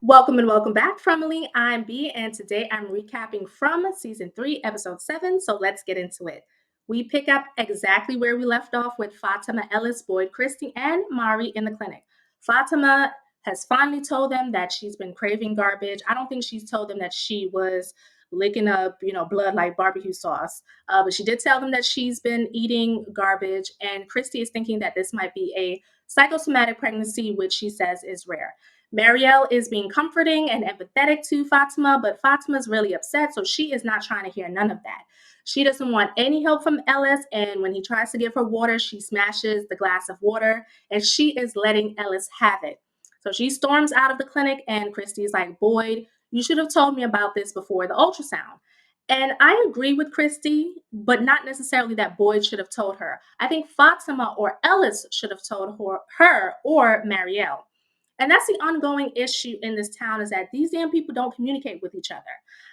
Welcome and welcome back, Fromily. I'm B, and today I'm recapping from season 3, episode 7. So let's get into it. We pick up exactly where we left off with Fatima, Ellis, Boyd, Kristi, and Mari in the clinic. Fatima has finally told them that she's been craving garbage. I don't think she's told them that she was licking up, blood like barbecue sauce. But she did tell them that she's been eating garbage, and Kristi is thinking that this might be a psychosomatic pregnancy, which she says is rare. Marielle is being comforting and empathetic to Fatima, but Fatima's really upset, so she is not trying to hear none of that. She doesn't want any help from Ellis, and when he tries to give her water, she smashes the glass of water, and she is letting Ellis have it. So she storms out of the clinic, and Kristi's like, Boyd, you should have told me about this before the ultrasound. And I agree with Kristi, but not necessarily that Boyd should have told her. I think Fatima or Ellis should have told her or Marielle. And that's the ongoing issue in this town is that these damn people don't communicate with each other.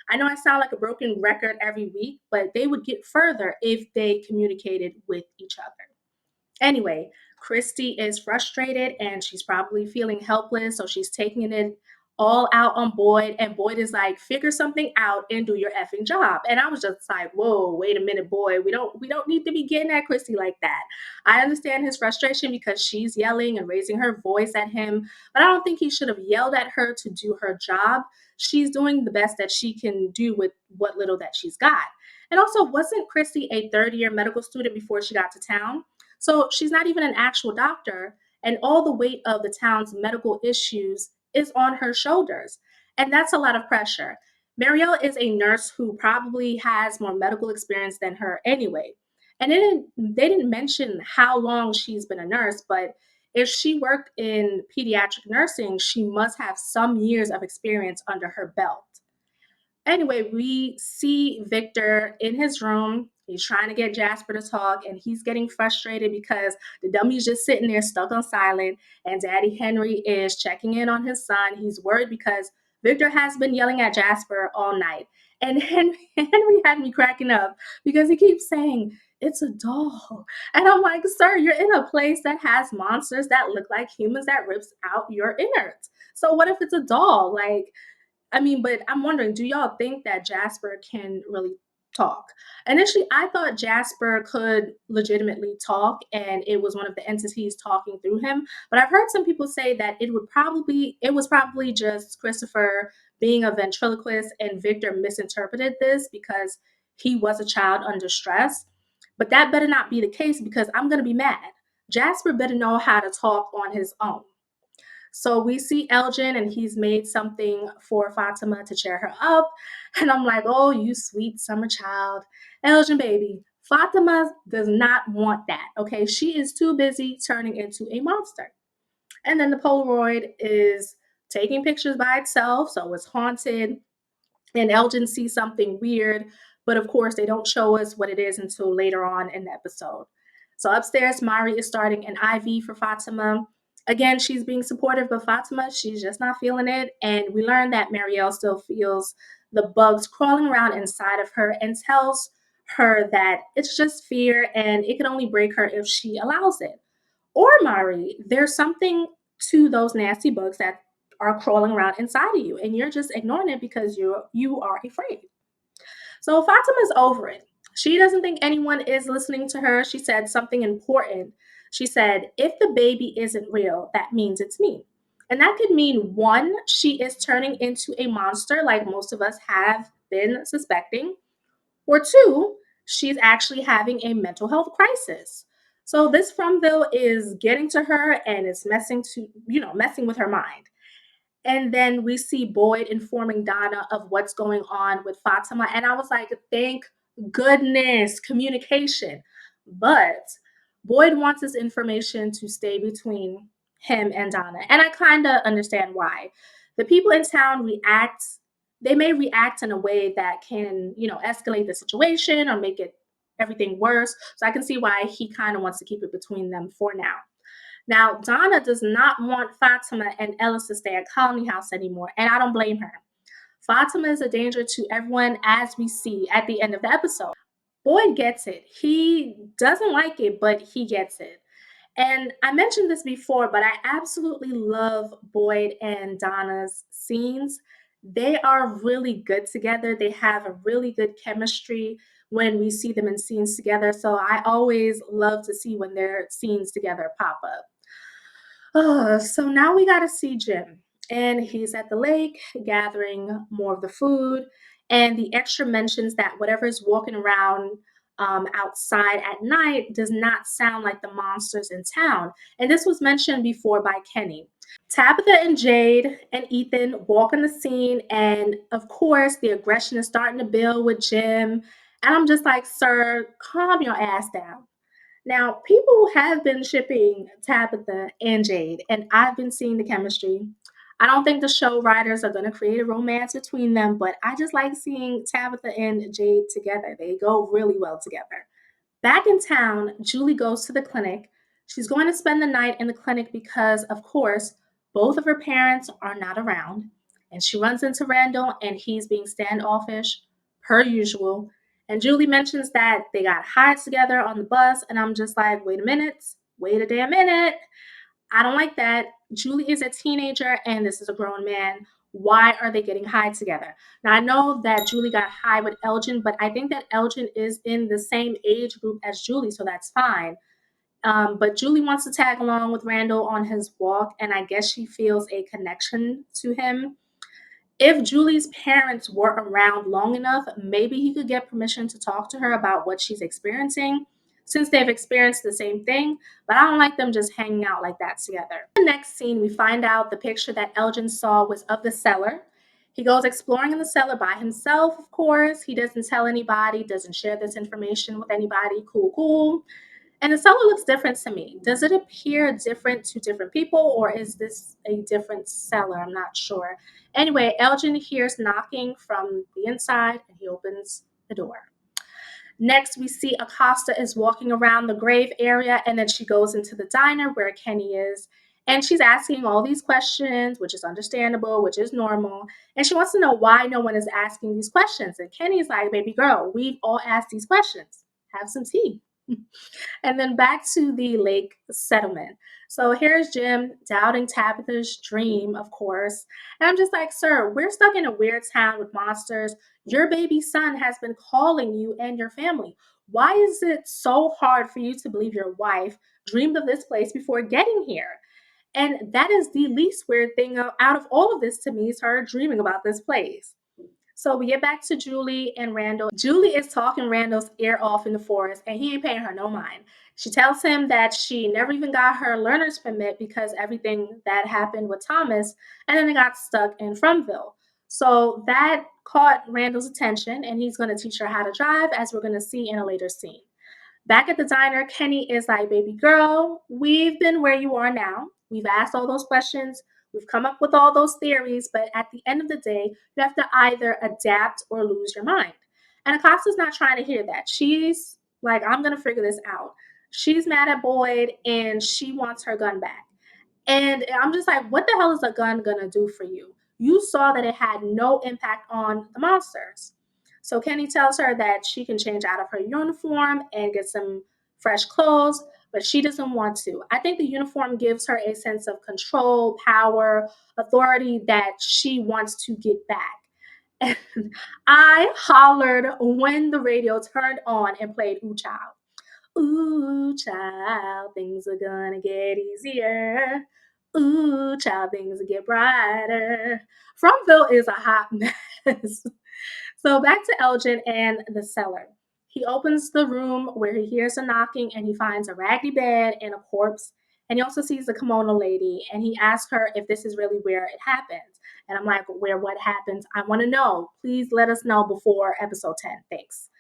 I know I sound like a broken record every week, but they would get further if they communicated with each other. Anyway, Kristi is frustrated and she's probably feeling helpless, so she's taking it all out on Boyd. And Boyd is like, "Figure something out and do your effing job." And I was just like, "Whoa, wait a minute, Boyd. We don't need to be getting at Kristi like that." I understand his frustration because she's yelling and raising her voice at him, but I don't think he should have yelled at her to do her job. She's doing the best that she can do with what little that she's got. And also, wasn't Kristi a third-year medical student before she got to town? So she's not even an actual doctor, and all the weight of the town's medical issues is on her shoulders. And that's a lot of pressure. Marielle is a nurse who probably has more medical experience than her anyway. And they didn't mention how long she's been a nurse, but if she worked in pediatric nursing, she must have some years of experience under her belt. Anyway, we see Victor in his room. He's trying to get Jasper to talk, and he's getting frustrated because the dummy's just sitting there stuck on silent. And Daddy Henry is checking in on his son. He's worried because Victor has been yelling at Jasper all night. And Henry had me cracking up because he keeps saying, "It's a doll." And I'm like, "Sir, you're in a place that has monsters that look like humans that rips out your innards. So what if it's a doll? But I'm wondering, do y'all think that Jasper can really talk? Initially, I thought Jasper could legitimately talk and it was one of the entities talking through him. But I've heard some people say that it was probably just Christopher being a ventriloquist and Victor misinterpreted this because he was a child under stress. But that better not be the case because I'm gonna be mad. Jasper better know how to talk on his own. So we see Elgin and he's made something for Fatima to cheer her up. And I'm like, "Oh, you sweet summer child. Elgin, baby, Fatima does not want that. Okay. She is too busy turning into a monster." And then the Polaroid is taking pictures by itself. So it's haunted. And Elgin sees something weird. But of course, they don't show us what it is until later on in the episode. So upstairs, Mari is starting an IV for Fatima. Again, she's being supportive, but Fatima, she's just not feeling it. And we learn that Marielle still feels the bugs crawling around inside of her and tells her that it's just fear and it can only break her if she allows it. Or Mari, there's something to those nasty bugs that are crawling around inside of you, and you're just ignoring it because you are afraid. So Fatima's over it. She doesn't think anyone is listening to her. She said something important. She said, "If the baby isn't real, that means it's me." And that could mean one, she is turning into a monster like most of us have been suspecting, or two, she's actually having a mental health crisis. So this Fromville is getting to her and it's messing with her mind. And then we see Boyd informing Donna of what's going on with Fatima. And I was like, thank goodness, communication. But Boyd wants this information to stay between him and Donna. And I kind of understand why. The people in town they may react in a way that can, escalate the situation or make it everything worse. So I can see why he kind of wants to keep it between them for now. Now, Donna does not want Fatima and Ellis to stay at Colony House anymore, and I don't blame her. Fatima is a danger to everyone, as we see at the end of the episode. Boyd gets it. He doesn't like it, but he gets it. And I mentioned this before, but I absolutely love Boyd and Donna's scenes. They are really good together. They have a really good chemistry when we see them in scenes together. So I always love to see when their scenes together pop up. Oh, so now we got to see Jim. And he's at the lake gathering more of the food. And the extra mentions that whatever is walking around outside at night does not sound like the monsters in town. And this was mentioned before by Kenny. Tabitha and Jade and Ethan walk on the scene. And of course, the aggression is starting to build with Jim. And I'm just like, sir, calm your ass down. Now, people have been shipping Tabitha and Jade, and I've been seeing the chemistry. I don't think the show writers are going to create a romance between them, but I just like seeing Tabitha and Jade together. They go really well together. Back in town, Julie goes to the clinic. She's going to spend the night in the clinic because, of course, both of her parents are not around. And she runs into Randall, and he's being standoffish, per usual. And Julie mentions that they got high together on the bus, and I'm just like, wait a minute, wait a damn minute. I don't like that. Julie is a teenager and this is a grown man. Why are they getting high together? Now, I know that Julie got high with Elgin, but I think that Elgin is in the same age group as Julie, so that's fine. But Julie wants to tag along with Randall on his walk, and I guess she feels a connection to him. If Julie's parents were around long enough, maybe he could get permission to talk to her about what she's experiencing since they've experienced the same thing, but I don't like them just hanging out like that together. In the next scene, we find out the picture that Elgin saw was of the cellar. He goes exploring in the cellar by himself, of course. He doesn't tell anybody, doesn't share this information with anybody. Cool, cool. And the cellar looks different to me. Does it appear different to different people, or is this a different cellar? I'm not sure. Anyway, Elgin hears knocking from the inside and he opens the door. Next, we see Acosta is walking around the grave area and then she goes into the diner where Kenny is. And she's asking all these questions, which is understandable, which is normal. And she wants to know why no one is asking these questions. And Kenny's like, baby girl, we've all asked these questions. Have some tea. And then back to the lake settlement. So here's Jim doubting Tabitha's dream, of course. And I'm just like, sir, we're stuck in a weird town with monsters. Your baby son has been calling you and your family. Why is it so hard for you to believe your wife dreamed of this place before getting here? And that is the least weird thing out of all of this to me is her dreaming about this place. So we get back to Julie and Randall. Julie is talking Randall's ear off in the forest, and he ain't paying her no mind. She tells him that she never even got her learner's permit because everything that happened with Thomas, and then they got stuck in Fromville. So that caught Randall's attention, and he's going to teach her how to drive, as we're going to see in a later scene. Back at the diner, Kenny is like, baby girl, we've been where you are now. We've asked all those questions. We've come up with all those theories, but at the end of the day, you have to either adapt or lose your mind. And Acosta's not trying to hear that. She's like, I'm going to figure this out. She's mad at Boyd and she wants her gun back. And I'm just like, what the hell is a gun gonna do for you? You saw that it had no impact on the monsters. So Kenny tells her that she can change out of her uniform and get some fresh clothes, but she doesn't want to. I think the uniform gives her a sense of control, power, authority that she wants to get back. And I hollered when the radio turned on and played Ooh Child. Ooh, child, things are gonna get easier. Ooh, child, things will get brighter. Fromville is a hot mess. So back to Elgin and the cellar. He opens the room where he hears a knocking and he finds a raggedy bed and a corpse. And he also sees the kimono lady and he asks her if this is really where it happens. And I'm like, where what happens? I want to know. Please let us know before episode 10. Thanks.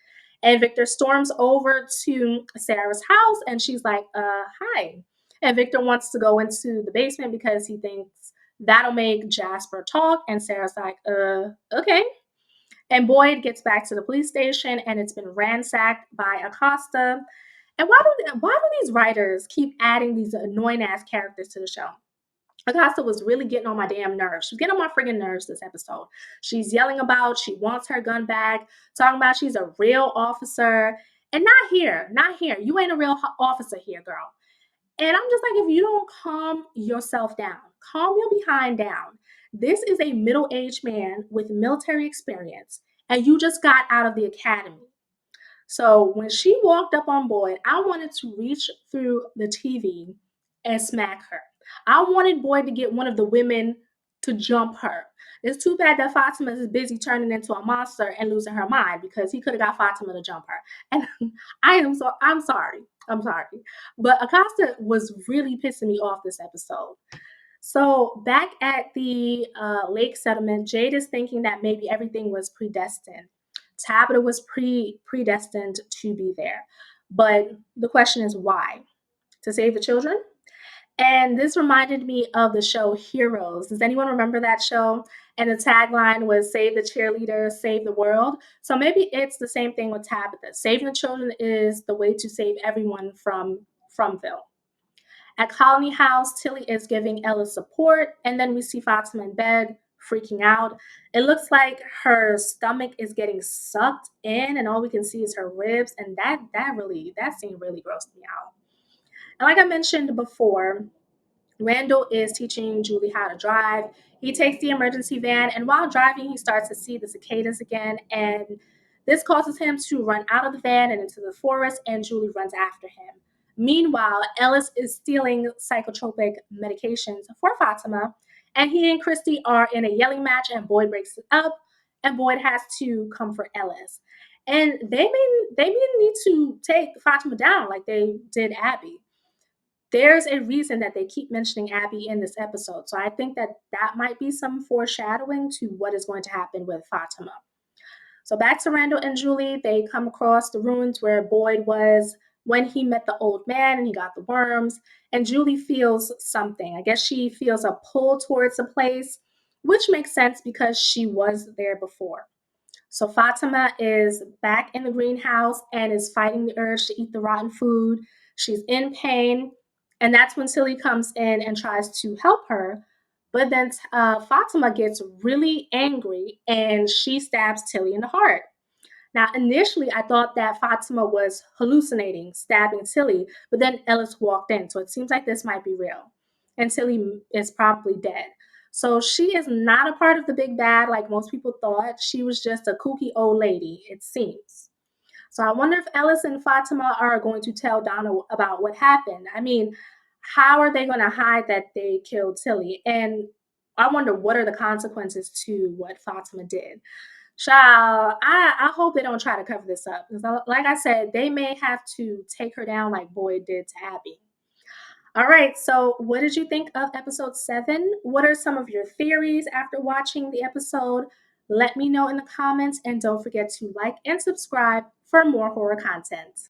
And Victor storms over to Sarah's house and she's like, hi. And Victor wants to go into the basement because he thinks that'll make Jasper talk. And Sarah's like, okay. And Boyd gets back to the police station and it's been ransacked by Acosta. And why do these writers keep adding these annoying ass characters to the show? Acosta was really getting on my damn nerves. She's getting on my friggin' nerves this episode. She's yelling about she wants her gun back, talking about she's a real officer. And not here, not here. You ain't a real officer here, girl. And I'm just like, if you don't calm yourself down, calm your behind down. This is a middle aged man with military experience, and you just got out of the academy. So when she walked up on Boyd, I wanted to reach through the TV and smack her. I wanted Boyd to get one of the women to jump her. It's too bad that Fatima is busy turning into a monster and losing her mind because he could have got Fatima to jump her. And I'm sorry. I'm sorry. But Acosta was really pissing me off this episode. So back at the lake settlement, Jade is thinking that maybe everything was predestined. Tabitha was predestined to be there. But the question is why? To save the children? And this reminded me of the show Heroes. Does anyone remember that show? And the tagline was save the cheerleader, save the world. So maybe it's the same thing with Tabitha. Saving the children is the way to save everyone from Fromville. At Colony House, Tilly is giving Ellis support, and then we see Fatima in bed, freaking out. It looks like her stomach is getting sucked in, and all we can see is her ribs, and that scene really grossed me out. And like I mentioned before, Randall is teaching Julie how to drive. He takes the emergency van, and while driving, he starts to see the cicadas again. And this causes him to run out of the van and into the forest, and Julie runs after him. Meanwhile, Ellis is stealing psychotropic medications for Fatima, and he and Kristi are in a yelling match, and Boyd breaks it up, and Boyd has to comfort Ellis. And they may need to take Fatima down like they did Abby. There's a reason that they keep mentioning Abby in this episode. So I think that that might be some foreshadowing to what is going to happen with Fatima. So back to Randall and Julie, they come across the ruins where Boyd was when he met the old man and he got the worms. And Julie feels something. I guess she feels a pull towards the place, which makes sense because she was there before. So Fatima is back in the greenhouse and is fighting the urge to eat the rotten food. She's in pain. And that's when Tilly comes in and tries to help her. But then Fatima gets really angry and she stabs Tilly in the heart. Now, initially, I thought that Fatima was hallucinating, stabbing Tilly, but then Ellis walked in. So it seems like this might be real. And Tilly is probably dead. So she is not a part of the big bad like most people thought. She was just a kooky old lady, it seems. So I wonder if Ellis and Fatima are going to tell Donna about what happened. I mean, how are they going to hide that they killed Tilly? And I wonder what are the consequences to what Fatima did. Child, I hope they don't try to cover this up because, like I said, they may have to take her down like Boyd did to Abby. All right, so what did you think of episode 7? What are some of your theories after watching the episode? Let me know in the comments and don't forget to like and subscribe for more horror content.